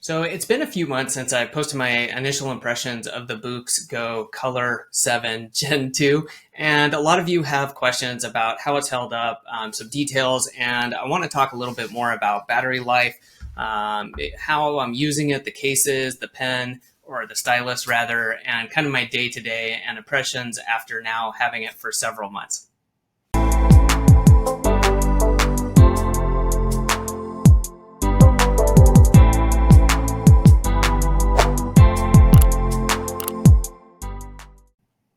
So it's been a few months since I posted my initial impressions of the Boox Go Color 7 Gen 2, and a lot of you have questions about how it's held up, some details, and I want to talk a little bit more about battery life, how I'm using it, the cases, the pen, or the stylus rather, and kind of my day-to-day and impressions after now having it for several months.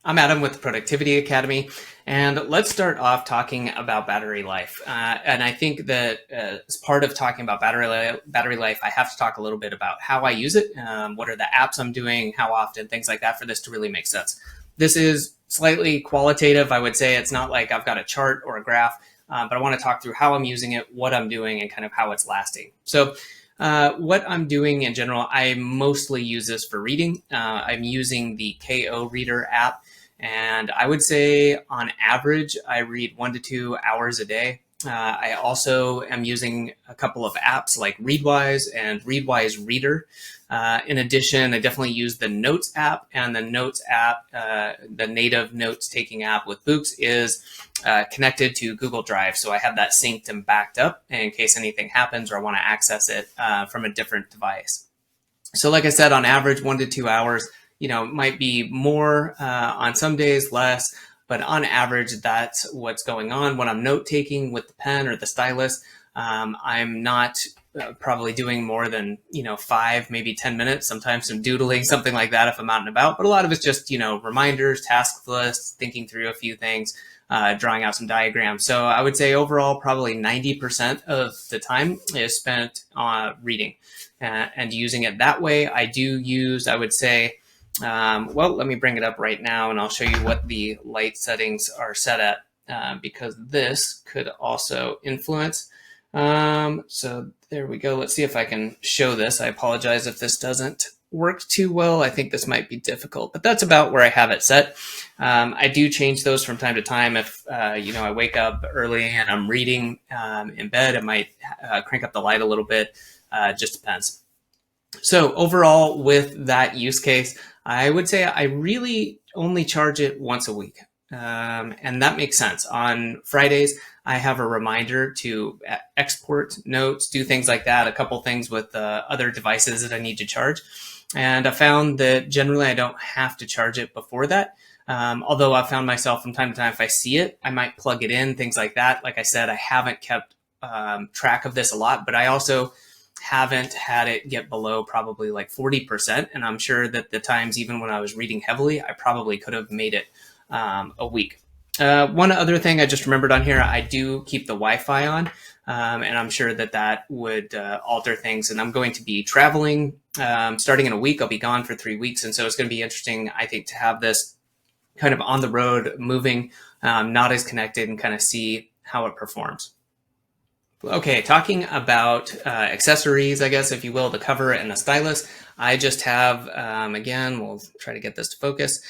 I'm Adam with the Productivity Academy, and let's start off talking about battery life. And I think that as part of talking about battery life, I have to talk a little bit about how I use it, what are the apps I'm doing, how often, things like that for this to really make sense. This is slightly qualitative, I would say. It's not like I've got a chart or a graph, but I want to talk through how I'm using it, what I'm doing, and kind of how it's lasting. So what I'm doing in general, I mostly use this for reading. I'm using the KO Reader app. And I would say on average, I read 1 to 2 hours a day. I also am using a couple of apps like Readwise and Readwise Reader. In addition, I definitely use the Notes app, and the Notes app, the native notes taking app with Boox is connected to Google Drive. So I have that synced and backed up in case anything happens or I want to access it from a different device. So like I said, on average, 1 to 2 hours. Might be more on some days, less, but on average, that's what's going on. When I'm note taking with the pen or the stylus, I'm not probably doing more than, 5, maybe 10 minutes, sometimes some doodling, something like that if I'm out and about. But a lot of it's just, reminders, task lists, thinking through a few things, drawing out some diagrams. So I would say overall, probably 90% of the time is spent reading and using it that way. I do use, I would say, let me bring it up right now and I'll show you what the light settings are set at because this could also influence. So there we go. Let's see if I can show this. I apologize if this doesn't work too well. I think this might be difficult, but that's about where I have it set. I do change those from time to time. If, I wake up early and I'm reading in bed, I might crank up the light a little bit. Just depends. So overall, with that use case, I would say I really only charge it once a week. And that makes sense. On Fridays, I have a reminder to export notes, do things like that, a couple things with other devices that I need to charge. And I found that generally I don't have to charge it before that. Although I found myself from time to time, if I see it, I might plug it in, things like that. Like I said, I haven't kept track of this a lot, but I also haven't had it get below probably like 40%. And I'm sure that the times, even when I was reading heavily, I probably could have made it a week. One other thing I just remembered on here, I do keep the Wi-Fi on, and I'm sure that that would alter things. And I'm going to be traveling starting in a week. I'll be gone for 3 weeks. And so it's going to be interesting, I think, to have this kind of on the road, moving, not as connected, and kind of see how it performs. Okay, talking about accessories, I guess, if you will, the cover and the stylus. I just have, again, we'll try to get this to focus,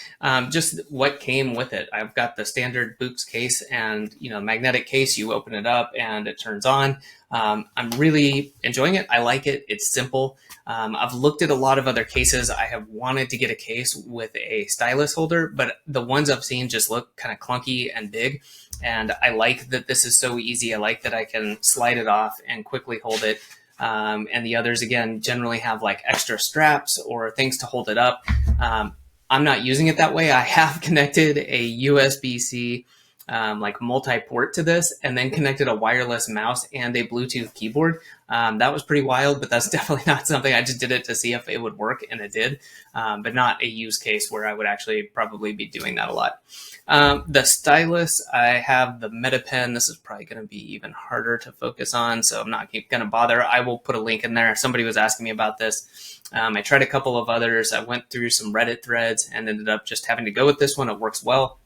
just what came with it. I've got the standard Boox case and, magnetic case. You open it up and it turns on. I'm really enjoying it. I like it. It's simple. I've looked at a lot of other cases. I have wanted to get a case with a stylus holder, but the ones I've seen just look kind of clunky and big. And I like that this is so easy. I like that I can slide it off and quickly hold it. And the others, again, generally have like extra straps or things to hold it up. I'm not using it that way. I have connected a USB-C like multi-port to this, and then connected a wireless mouse and a Bluetooth keyboard. That was pretty wild, but that's definitely not something. I just did it to see if it would work, and it did, but not a use case where I would actually probably be doing that a lot. The stylus, I have the Meta Pen. This is probably going to be even harder to focus on, so I'm not going to bother. I will put a link in there. Somebody was asking me about this. I tried a couple of others. I went through some Reddit threads and ended up just having to go with this one. It works well.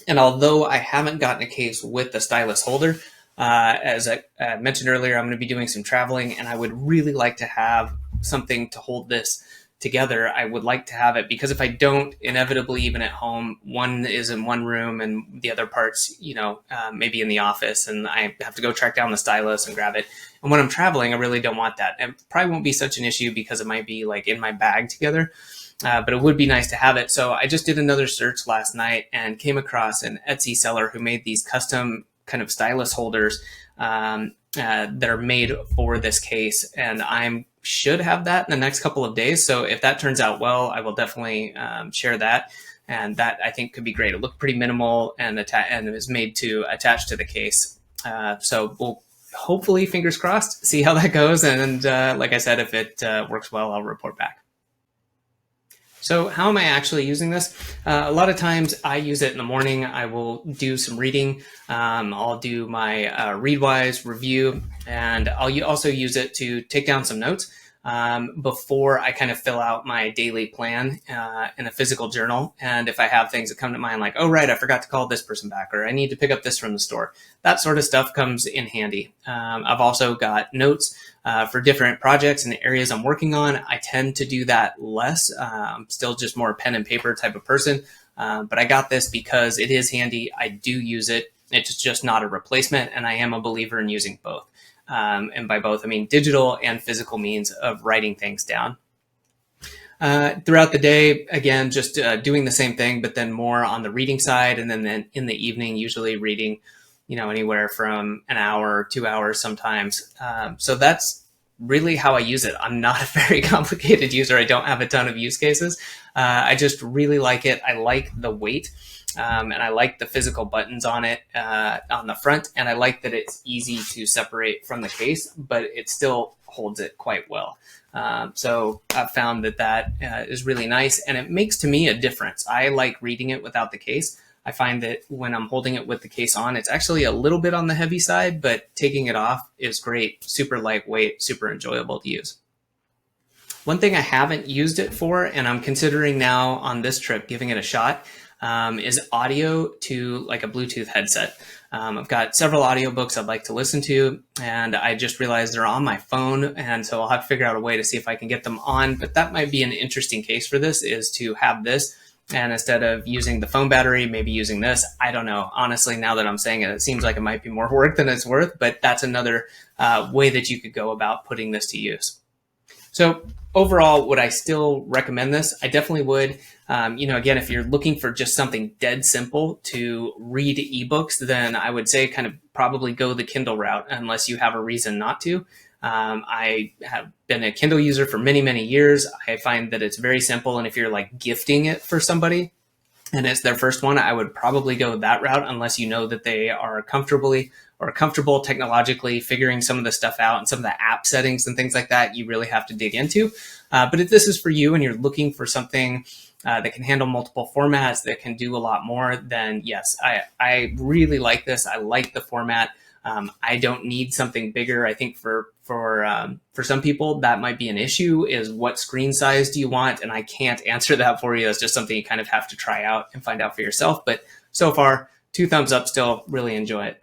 And although I haven't gotten a case with the stylus holder, as I mentioned earlier, I'm going to be doing some traveling, and I would really like to have something to hold this together, I would like to have it, because if I don't, inevitably, even at home, one is in one room and the other parts, maybe in the office, and I have to go track down the stylus and grab it. And when I'm traveling, I really don't want that. And it probably won't be such an issue because it might be like in my bag together. But it would be nice to have it. So I just did another search last night and came across an Etsy seller who made these custom kind of stylus holders that are made for this case. And I should have that in the next couple of days. So if that turns out well, I will definitely share that. And that, I think, could be great. It looked pretty minimal and it was made to attach to the case. So we'll hopefully, fingers crossed, see how that goes. And like I said, if it works well, I'll report back. So how am I actually using this? A lot of times I use it in the morning. I will do some reading. I'll do my Readwise review, and I'll also use it to take down some notes before I kind of fill out my daily plan in a physical journal. And if I have things that come to mind, like, oh, right, I forgot to call this person back, or I need to pick up this from the store, that sort of stuff comes in handy. I've also got notes for different projects and areas I'm working on. I tend to do that less. I'm still just more pen and paper type of person. But I got this because it is handy. I do use it. It's just not a replacement. And I am a believer in using both. And by both, I mean digital and physical means of writing things down. Throughout the day, again, just doing the same thing, but then more on the reading side. And then in the evening, usually reading, anywhere from an hour, 2 hours sometimes. So that's really how I use it. I'm not a very complicated user. I don't have a ton of use cases. I just really like it. I like the weight. And I like the physical buttons on it on the front. And I like that it's easy to separate from the case, but it still holds it quite well. So I've found that is really nice. And it makes, to me, a difference. I like reading it without the case. I find that when I'm holding it with the case on, it's actually a little bit on the heavy side, but taking it off is great. Super lightweight, super enjoyable to use. One thing I haven't used it for, and I'm considering now on this trip giving it a shot, is audio to like a Bluetooth headset. I've got several audiobooks I'd like to listen to, and I just realized they're on my phone, and so I'll have to figure out a way to see if I can get them on. But that might be an interesting case for this, is to have this, and instead of using the phone battery, maybe using this. I don't know. Honestly, now that I'm saying it, it seems like it might be more work than it's worth, but that's another way that you could go about putting this to use. So overall, would I still recommend this? I definitely would. Again, if you're looking for just something dead simple to read ebooks, then I would say kind of probably go the Kindle route, unless you have a reason not to. I have been a Kindle user for many, many years. I find that it's very simple. And if you're like gifting it for somebody and it's their first one, I would probably go that route, unless you know that they are comfortable technologically figuring some of the stuff out, and some of the app settings and things like that you really have to dig into. But if this is for you and you're looking for something that can handle multiple formats, that can do a lot more, then yes, I really like this. I like the format. I don't need something bigger. I think for some people that might be an issue, is what screen size do you want? And I can't answer that for you. That's just something you kind of have to try out and find out for yourself. But so far, 2 thumbs up still. Really enjoy it.